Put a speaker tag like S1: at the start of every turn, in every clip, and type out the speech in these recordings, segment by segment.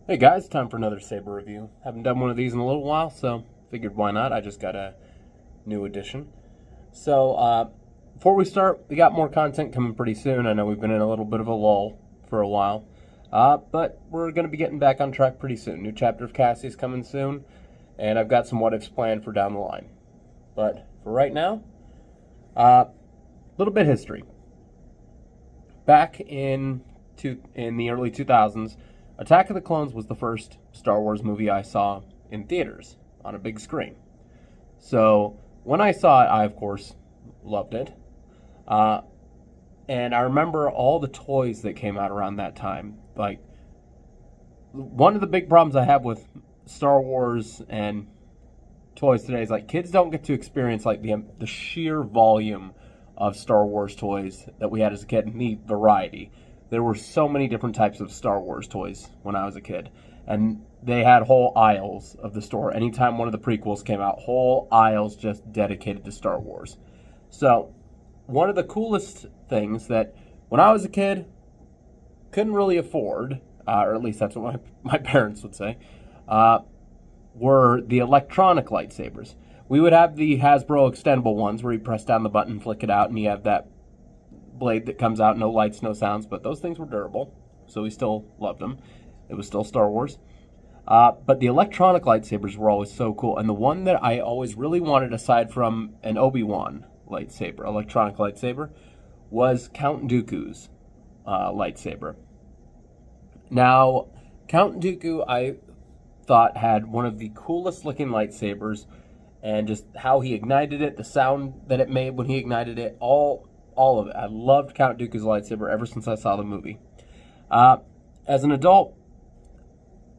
S1: Hey guys, time for another Saber review. Haven't done one of these in a little while, so figured why not. I just got a new edition. So, before we start, we got more content coming pretty soon. I know we've been in a little bit of a lull for a while, but we're going to be getting back on track pretty soon. New chapter of Cassie's coming soon, and I've got some what-ifs planned for down the line. But for right now, a little bit of history. Back in the early 2000s, Attack of the Clones was the first Star Wars movie I saw in theaters on a big screen. So when I saw it, I, of course, loved it. And I remember all the toys that came out around that time. Like, one of the big problems I have with Star Wars and toys today is, like, kids don't get to experience, like, the sheer volume of Star Wars toys that we had as a kid, and the variety. There were so many different types of Star Wars toys when I was a kid. And they had whole aisles of the store. Anytime one of the prequels came out, whole aisles just dedicated to Star Wars. So, one of the coolest things that when I was a kid, couldn't really afford, or at least that's what my parents would say, were the electronic lightsabers. We would have the Hasbro extendable ones where you press down the button, flick it out, and you have that blade that comes out, no lights, no sounds, but those things were durable, so we still loved them. It was still Star Wars. But the electronic lightsabers were always so cool, and the one that I always really wanted, aside from an Obi-Wan lightsaber, electronic lightsaber, was Count Dooku's lightsaber. Now, Count Dooku, I thought, had one of the coolest looking lightsabers, and just how he ignited it, the sound that it made when he ignited it, all of it. I loved Count Dooku's lightsaber ever since I saw the movie. As an adult,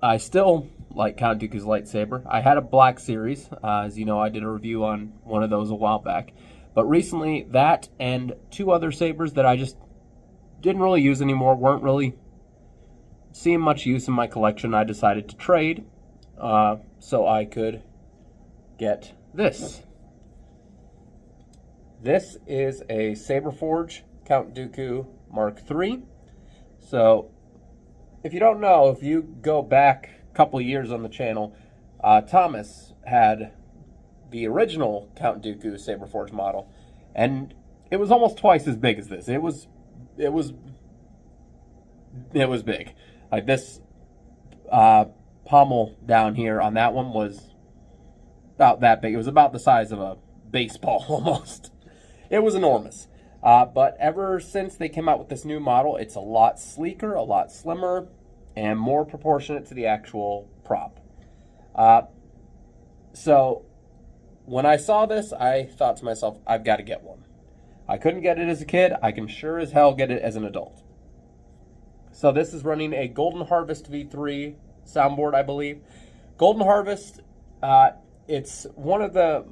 S1: I still like Count Dooku's lightsaber. I had a black series. As you know, I did a review on one of those a while back. But recently, that and two other sabers that I just didn't really use anymore, weren't really seeing much use in my collection, I decided to trade so I could get this. This is a Saber Forge Count Dooku Mark III. So, if you don't know, if you go back a couple of years on the channel, Thomas had the original Count Dooku Saber Forge model, and it was almost twice as big as this. It was big. Like, this pommel down here on that one was about that big. It was about the size of a baseball almost. It was enormous. But ever since they came out with this new model, it's a lot sleeker, a lot slimmer, and more proportionate to the actual prop. So, when I saw this, I thought to myself, I've got to get one. I couldn't get it as a kid. I can sure as hell get it as an adult. So this is running a Golden Harvest V3 soundboard, I believe. Golden Harvest, it's one of the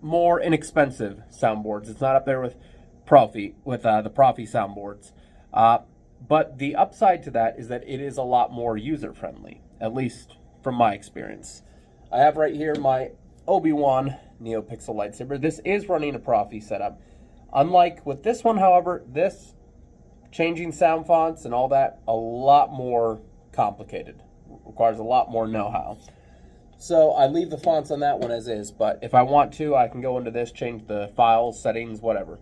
S1: more inexpensive soundboards. It's not up there with the Profi soundboards. But the upside to that is that it is a lot more user-friendly, at least from my experience. I have right here my Obi-Wan NeoPixel lightsaber. This is running a Profi setup. Unlike with this one, however, this changing sound fonts and all that, a lot more complicated. Requires a lot more know-how. So I leave the fonts on that one as is, but if I want to, I can go into this, change the files, settings, whatever.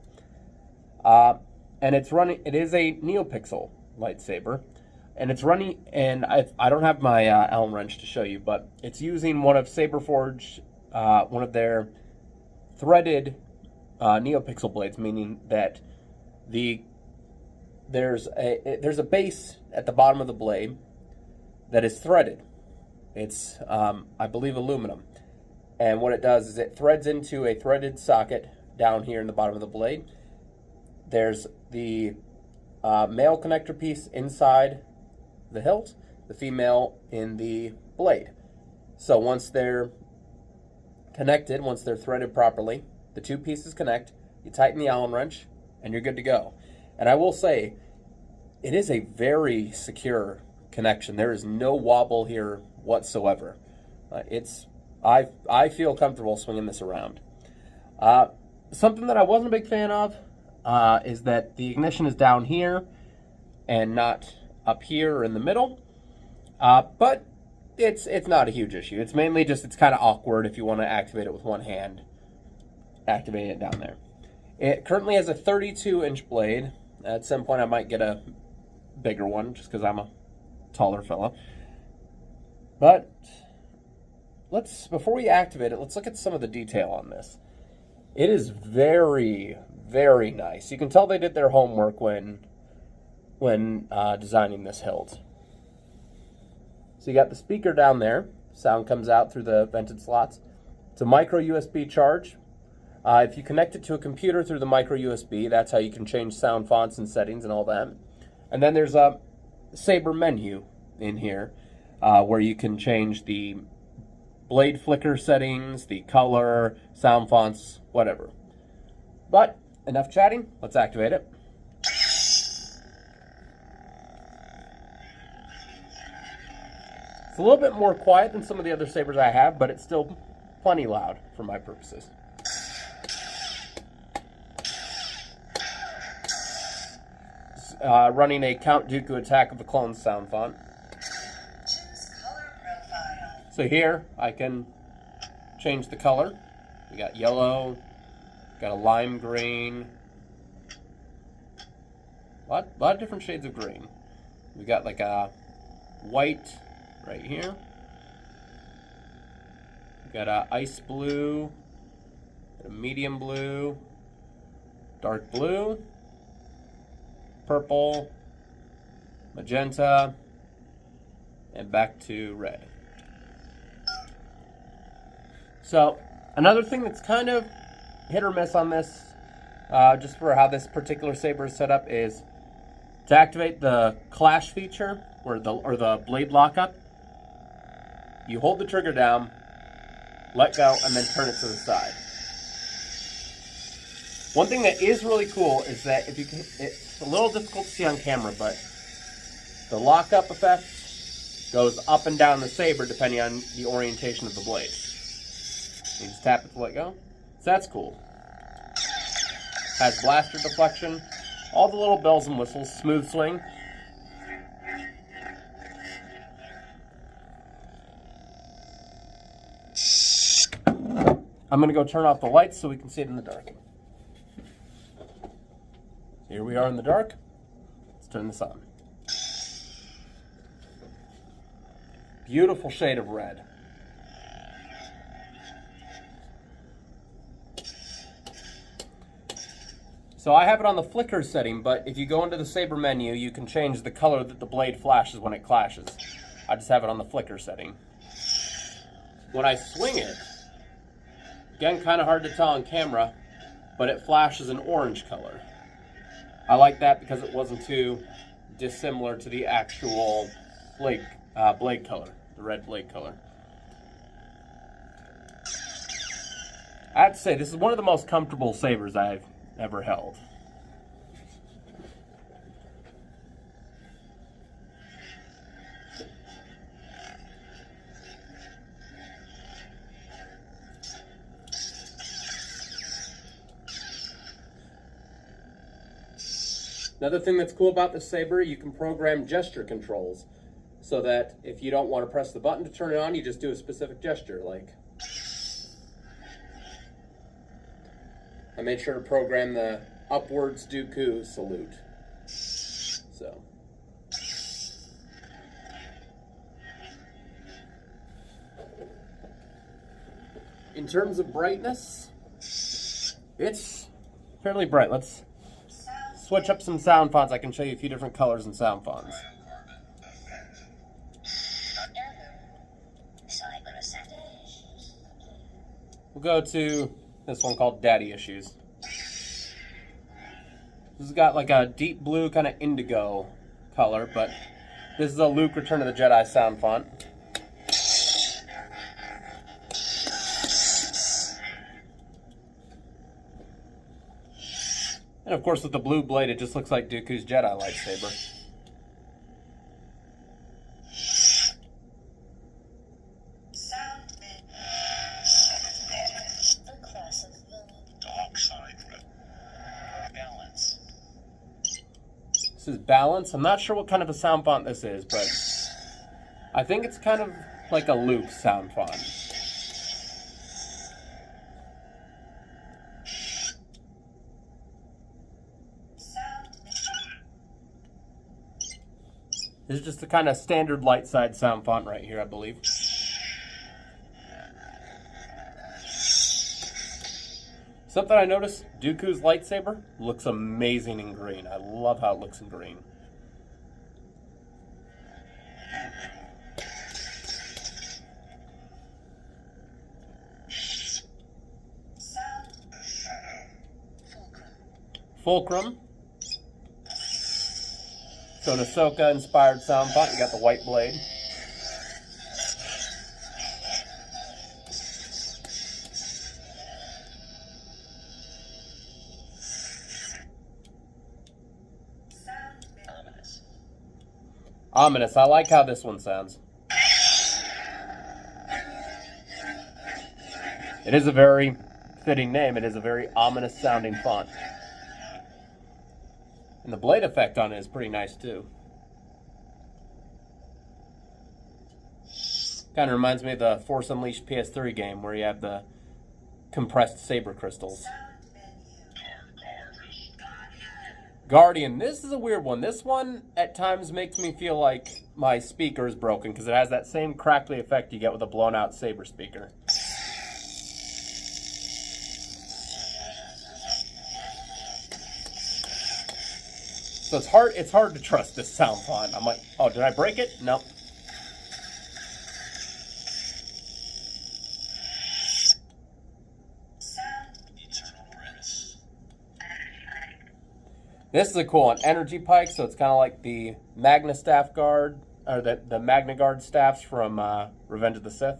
S1: And it's running, it is a NeoPixel lightsaber, and it's running, and I don't have my Allen wrench to show you, but it's using one of Saberforge, one of their threaded NeoPixel blades, meaning that there's a base at the bottom of the blade that is threaded. It's, I believe, aluminum. And what it does is it threads into a threaded socket down here in the bottom of the blade. There's the male connector piece inside the hilt, the female in the blade. So once they're connected, once they're threaded properly, the two pieces connect, you tighten the Allen wrench, and you're good to go. And I will say, it is a very secure connection. There is no wobble here whatsoever. I feel comfortable swinging this around. Something that I wasn't a big fan of is that the ignition is down here and not up here or in the middle. But it's not a huge issue. It's mainly just it's kind of awkward if you want to activate it with one hand. Activate it down there. It currently has a 32-inch blade. At some point I might get a bigger one just because I'm a taller fella. But before we activate it, let's look at some of the detail on this. It is very, very nice. You can tell they did their homework when designing this hilt. So you got the speaker down there. Sound comes out through the vented slots. It's a micro USB charge. If you connect it to a computer through the micro USB, that's how you can change sound fonts and settings and all that. And then there's a Saber menu in here where you can change the blade flicker settings, the color, sound fonts, whatever. But enough chatting, let's activate it. It's a little bit more quiet than some of the other sabers I have, but it's still plenty loud for my purposes. Running a Count Dooku Attack of the Clones sound font.
S2: Choose color profile.
S1: So here I can change the color. We got yellow, got a lime green, a lot of different shades of green. We got like a white right here. We got a ice blue, a medium blue, dark blue, purple, magenta, and back to red. So another thing that's kind of hit or miss on this, just for how this particular saber is set up, is to activate the clash feature or the blade lockup. You hold the trigger down, let go, and then turn it to the side. One thing that is really cool is that if you can, it's a little difficult to see on camera, but the lockup effect goes up and down the saber depending on the orientation of the blade. You just tap it to let go. So that's cool. Has blaster deflection, all the little bells and whistles, smooth swing. I'm going to go turn off the lights so we can see it in the dark. Here we are in the dark. Let's turn this on. Beautiful shade of red. So I have it on the flicker setting, but if you go into the saber menu, you can change the color that the blade flashes when it clashes. I just have it on the flicker setting. When I swing it, again, kind of hard to tell on camera, but it flashes an orange color. I like that because it wasn't too dissimilar to the actual blade color, the red blade color. I have to say, this is one of the most comfortable sabers I've ever held. Another thing that's cool about this saber, you can program gesture controls so that if you don't want to press the button to turn it on, you just do a specific gesture. Like, I made sure to program the upwards Dooku salute. So, in terms of brightness, it's fairly bright. Let's switch up some sound fonts. I can show you a few different colors and sound fonts. We'll go to this one called Daddy Issues. This has got like a deep blue kind of indigo color, but this is a Luke Return of the Jedi sound font. And of course with the blue blade, it just looks like Dooku's Jedi lightsaber. This is Balance. I'm not sure what kind of a sound font this is, but I think it's kind of like a Luke sound font. This is just the kind of standard light side sound font right here, I believe. Something I noticed, Dooku's lightsaber looks amazing in green. I love how it looks in green. Fulcrum. So an Ahsoka inspired sound font. You got the white blade. Ominous. I like how this one sounds. It is a very fitting name. It is a very ominous sounding font. And the blade effect on it is pretty nice too. Kind of reminds me of the Force Unleashed PS3 game where you have the compressed saber crystals. Guardian, this is a weird one. This one at times makes me feel like my speaker is broken because it has that same crackly effect you get with a blown out saber speaker. So it's hard to trust this sound font. I'm like, oh, did I break it? Nope. This is a cool one. Energy pike, so it's kind of like the Magna Staff Guard, or the Magna Guard staffs from Revenge of the Sith.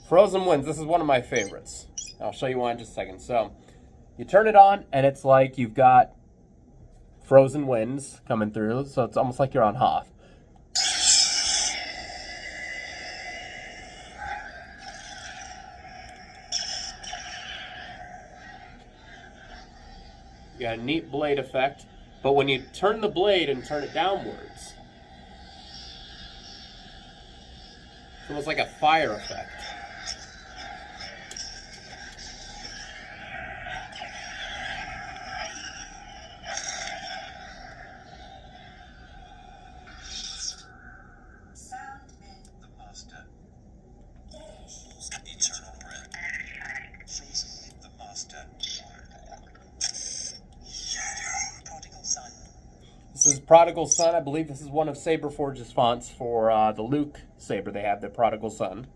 S1: Frozen Winds, this is one of my favorites. I'll show you why in just a second. So, you turn it on, and it's like you've got frozen winds coming through, so it's almost like you're on Hoth. You got a neat blade effect, but when you turn the blade and turn it downwards, it's almost like a fire effect. This is Prodigal Son. I believe this is one of Saberforge's fonts for the Luke saber. They have the Prodigal Son.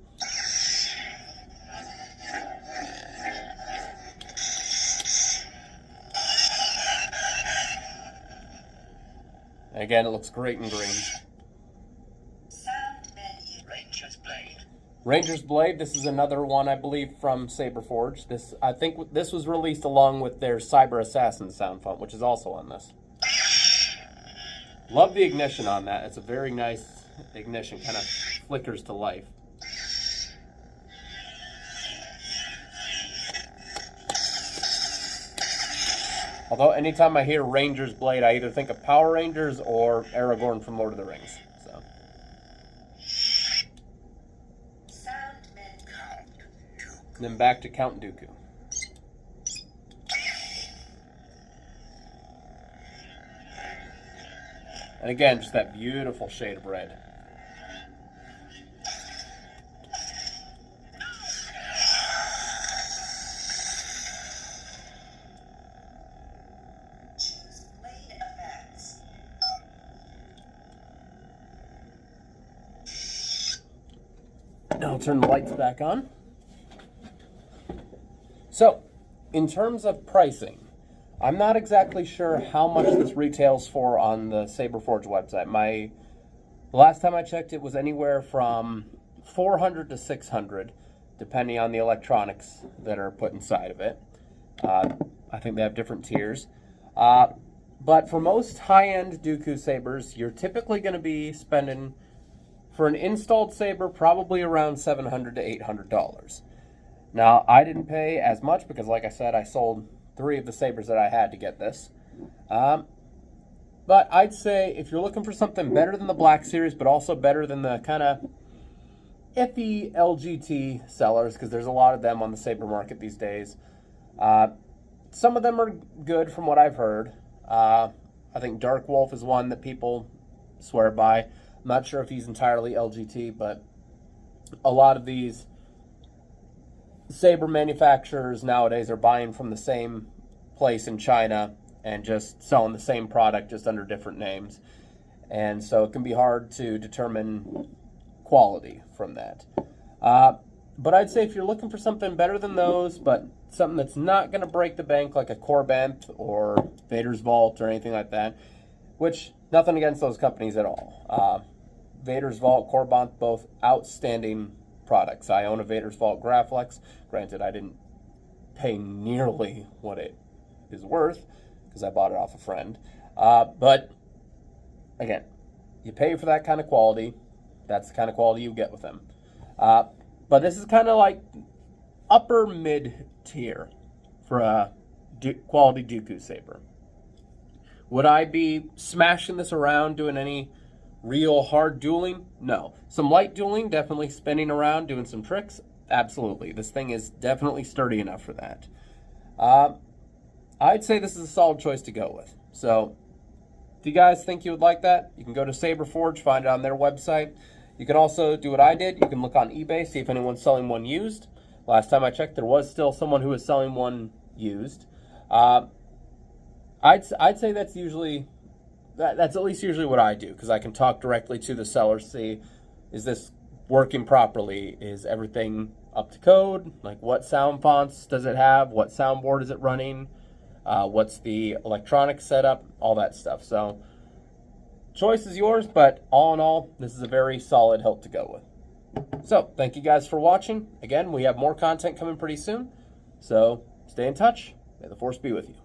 S1: And again, it looks great in green.
S2: Ranger's Blade.
S1: Ranger's Blade. This is another one, I believe, from Saberforge. I think this was released along with their Cyber Assassin sound font, which is also on this. Love the ignition on that. It's a very nice ignition, kind of flickers to life. Although anytime I hear Ranger's Blade, I either think of Power Rangers or Aragorn from Lord of the Rings. So. And then back to Count Dooku. And again, just that beautiful shade of red. Now I'll turn the lights back on. So, in terms of pricing, I'm not exactly sure how much this retails for on the Saberforge website. The last time I checked, it was anywhere from $400 to $600, depending on the electronics that are put inside of it. I think they have different tiers. But for most high-end Dooku sabers, you're typically going to be spending For an installed Saber, probably around $700 to $800. Now, I didn't pay as much because, like I said, I sold 3 of the Sabers that I had to get this. But I'd say if you're looking for something better than the Black Series, but also better than the kind of iffy LGT sellers, because there's a lot of them on the Saber market these days. Some of them are good from what I've heard. I think Dark Wolf is one that people swear by. I'm not sure if he's entirely LGT, but a lot of these Saber manufacturers nowadays are buying from the same place in China and just selling the same product just under different names. And so it can be hard to determine quality from that. But I'd say if you're looking for something better than those, but something that's not going to break the bank like a Corbanth or Vader's Vault or anything like that, which, nothing against those companies at all. Vader's Vault, Corbanth, both outstanding products. I own a Vader's Vault Graflex. Granted, I didn't pay nearly what it is worth because I bought it off a friend. But again, you pay for that kind of quality. That's the kind of quality you get with them. But this is kind of like upper mid tier for a quality Dooku Saber. Would I be smashing this around doing any real hard dueling? No. Some light dueling, definitely spinning around, doing some tricks. Absolutely. This thing is definitely sturdy enough for that. I'd say this is a solid choice to go with. So, if you guys think you would like that, you can go to Saber Forge, find it on their website. You can also do what I did. You can look on eBay, see if anyone's selling one used. Last time I checked, there was still someone who was selling one used. I'd say that's usually, that's at least usually what I do, because I can talk directly to the seller, see, is this working properly? Is everything up to code? Like, what sound fonts does it have? What soundboard is it running? What's the electronic setup? All that stuff. So, choice is yours, but all in all, this is a very solid hilt to go with. So, thank you guys for watching. Again, we have more content coming pretty soon. So, stay in touch. May the Force be with you.